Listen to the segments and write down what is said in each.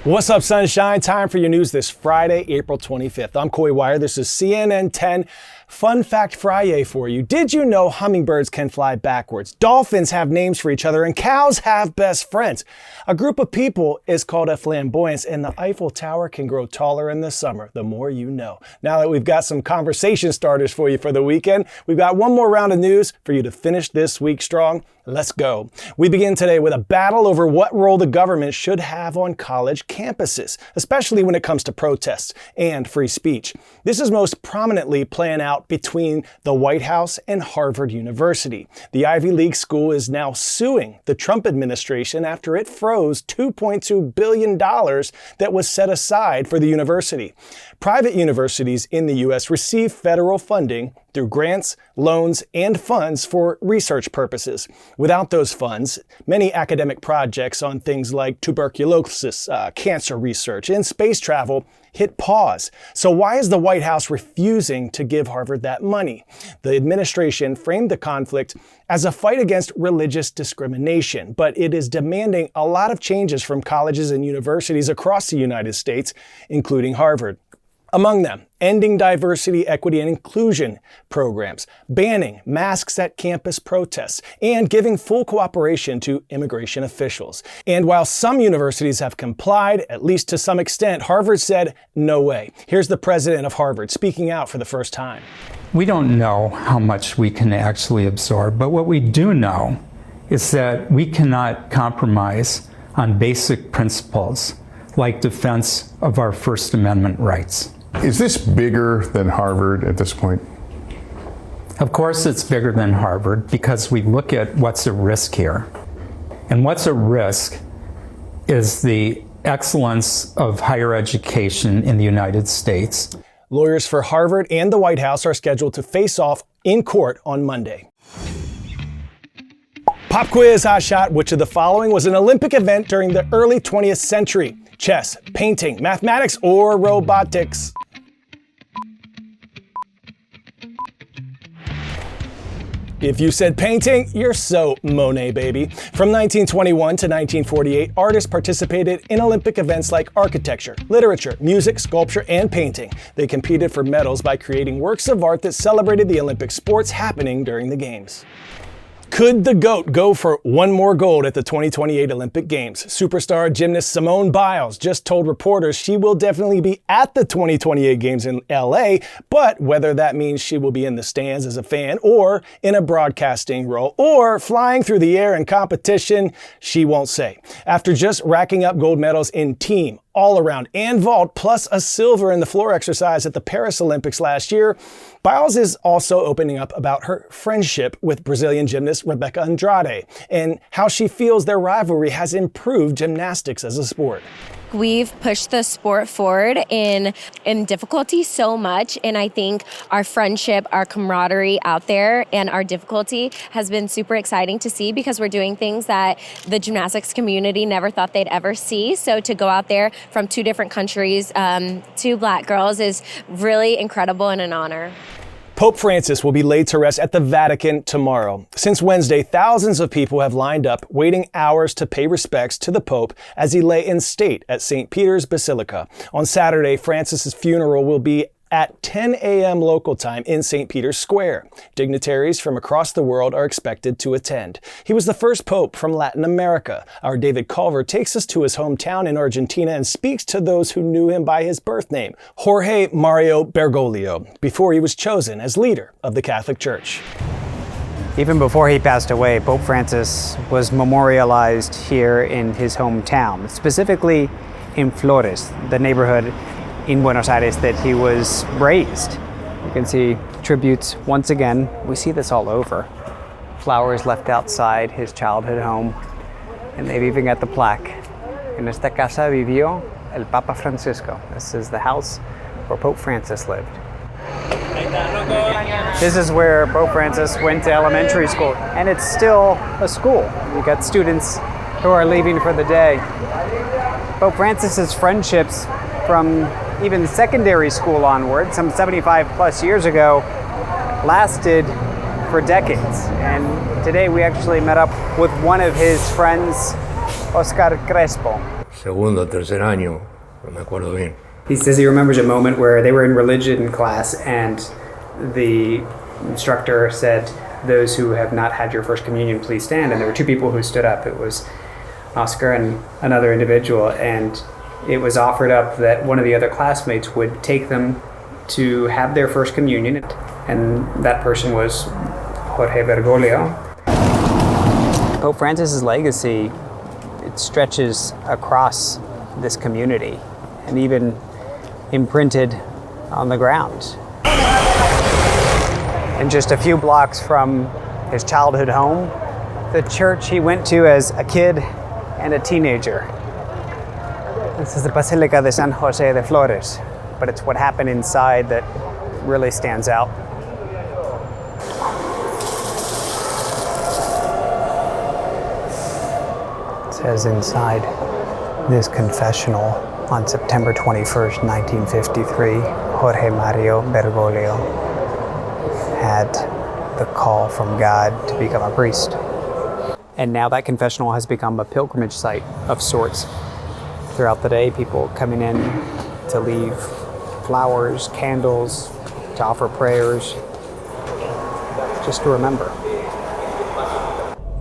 What's up, sunshine? Time for your news this Friday, April 25th. I'm Coy Wire. This is CNN 10 Fun Fact Friday for you. Did you know hummingbirds can fly backwards? Dolphins have names for each other and cows have best friends. A group of people is called a flamboyance, and the Eiffel Tower can grow taller in the summer. The more you know. Now that we've got some conversation starters for you for the weekend, we've got one more round of news for you to finish this week strong. Let's go. We begin today with a battle over what role the government should have on college campuses, especially when it comes to protests and free speech. This is most prominently playing out between the White House and Harvard University. The Ivy League school is now suing the Trump administration after it froze $2.2 billion that was set aside for the university. Private universities in the U.S. receive federal funding through grants, loans, and funds for research purposes. Without those funds, many academic projects on things like tuberculosis, cancer research, and space travel hit pause. So why is the White House refusing to give Harvard that money? The administration framed the conflict as a fight against religious discrimination, but it is demanding a lot of changes from colleges and universities across the United States, including Harvard. Among them, ending diversity, equity, and inclusion programs, banning masks at campus protests, and giving full cooperation to immigration officials. And while some universities have complied, at least to some extent, Harvard said, no way. Here's the president of Harvard speaking out for the first time. We don't know how much we can actually absorb, but what we do know is that we cannot compromise on basic principles like defense of our First Amendment rights. Is this bigger than Harvard at this point? Of course it's bigger than Harvard because we look at what's at risk here. And what's at risk is the excellence of higher education in the United States. Lawyers for Harvard and the White House are scheduled to face off in court on Monday. Pop quiz, hot shot. Which of the following was an Olympic event during the early 20th century? Chess, painting, mathematics, or robotics? If you said painting, you're so Monet, baby. From 1921 to 1948, artists participated in Olympic events like architecture, literature, music, sculpture, and painting. They competed for medals by creating works of art that celebrated the Olympic sports happening during the Games. Could the GOAT go for one more gold at the 2028 Olympic Games? Superstar gymnast Simone Biles just told reporters she will definitely be at the 2028 Games in LA, but whether that means she will be in the stands as a fan or in a broadcasting role or flying through the air in competition, she won't say. After just racking up gold medals in team, all around, and vault, plus a silver in the floor exercise at the Paris Olympics last year, Biles is also opening up about her friendship with Brazilian gymnast Rebecca Andrade and how she feels their rivalry has improved gymnastics as a sport. We've pushed the sport forward in difficulty so much, and I think our friendship, our camaraderie out there, and our difficulty has been super exciting to see because we're doing things that the gymnastics community never thought they'd ever see. So to go out there from two different countries, two Black girls, is really incredible and an honor. Pope Francis will be laid to rest at the Vatican tomorrow. Since Wednesday, thousands of people have lined up, waiting hours to pay respects to the Pope as he lay in state at St. Peter's Basilica. On Saturday, Francis's funeral will be at 10 a.m. local time in St. Peter's Square. Dignitaries from across the world are expected to attend. He was the first pope from Latin America. Our David Culver takes us to his hometown in Argentina and speaks to those who knew him by his birth name, Jorge Mario Bergoglio, before he was chosen as leader of the Catholic Church. Even before he passed away, Pope Francis was memorialized here in his hometown, specifically in Flores, the neighborhood in Buenos Aires that he was raised. You can see tributes once again. We see this all over. Flowers left outside his childhood home, and they've even got the plaque. En esta casa vivió el Papa Francisco. This is the house where Pope Francis lived. This is where Pope Francis went to elementary school, and it's still a school. You got students who are leaving for the day. Pope Francis's friendships from even secondary school onward, some 75 plus years ago, lasted for decades. And today we actually met up with one of his friends, Oscar Crespo. segundo o tercer año, no me acuerdo bien. He says he remembers a moment where they were in religion class and the instructor said, "Those who have not had your first communion, please stand." And there were two people who stood up. It was Oscar and another individual, and it was offered up that one of the other classmates would take them to have their first communion, and that person was Jorge Bergoglio. Pope Francis's legacy, it stretches across this community and even imprinted on the ground. And just a few blocks from his childhood home, the church he went to as a kid and a teenager. This is the Basilica de San Jose de Flores, but it's what happened inside that really stands out. It says inside this confessional, on September 21st, 1953, Jorge Mario Bergoglio had the call from God to become a priest. And now that confessional has become a pilgrimage site of sorts. Throughout the day, people coming in to leave flowers, candles, to offer prayers, just to remember.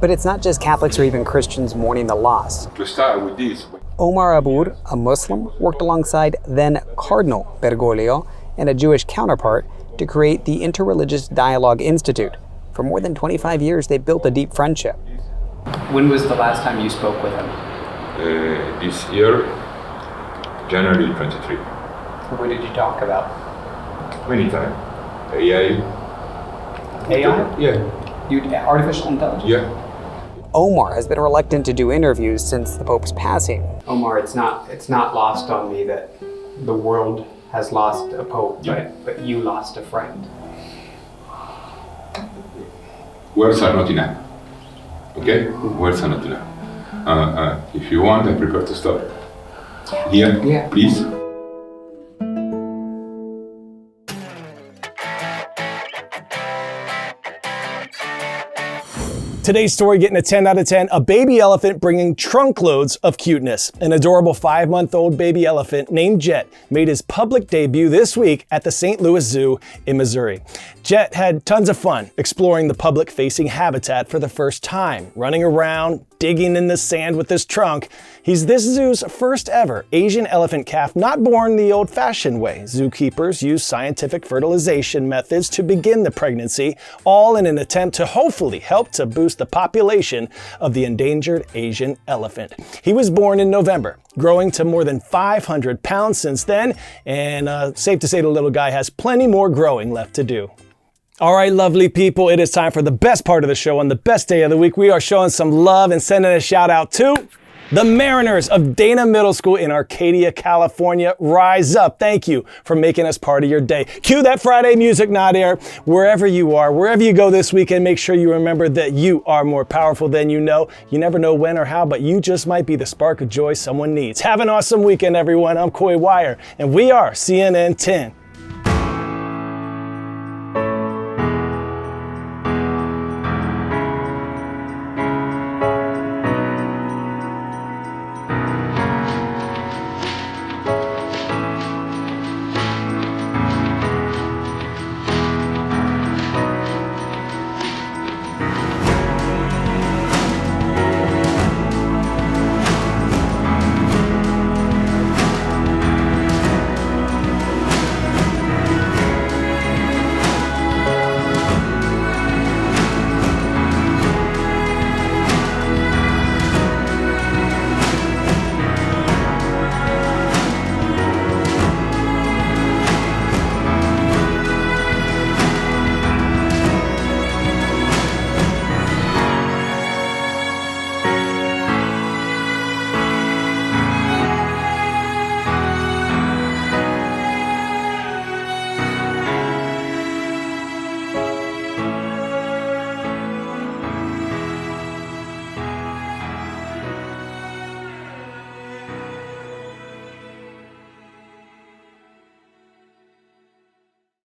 But it's not just Catholics or even Christians mourning the loss. To start with this. Omar Aboud, a Muslim, worked alongside then Cardinal Bergoglio and a Jewish counterpart to create the Interreligious Dialogue Institute. For more than 25 years, they built a deep friendship. When was the last time you spoke with him? This year, January 23. What did you talk about? Many times. AI. AI? Yeah. Artificial intelligence? Yeah. Omar has been reluctant to do interviews since the Pope's passing. Omar, it's not lost on me that the world has lost a Pope, but you lost a friend. Words are not enough. Okay? Words are not enough. If you want, I'm prepared to stop. Yeah. Please. Today's story getting a 10 out of 10, a baby elephant bringing trunkloads of cuteness. An adorable 5-month-old baby elephant named Jet made his public debut this week at the St. Louis Zoo in Missouri. Jet had tons of fun exploring the public-facing habitat for the first time, running around, digging in the sand with his trunk. He's this zoo's first ever Asian elephant calf not born the old-fashioned way. Zookeepers use scientific fertilization methods to begin the pregnancy, all in an attempt to hopefully help to boost the population of the endangered Asian elephant. He was born in November, growing to more than 500 pounds since then, and safe to say the little guy has plenty more growing left to do. All right, lovely people, it is time for the best part of the show. On the best day of the week, we are showing some love and sending a shout out to the Mariners of Dana Middle School in Arcadia, California. Rise up. Thank you for making us part of your day. Cue that Friday music, Nadir. Wherever you are, wherever you go this weekend, make sure you remember that you are more powerful than you know. You never know when or how, but you just might be the spark of joy someone needs. Have an awesome weekend, everyone. I'm Coy Wire, and we are CNN 10.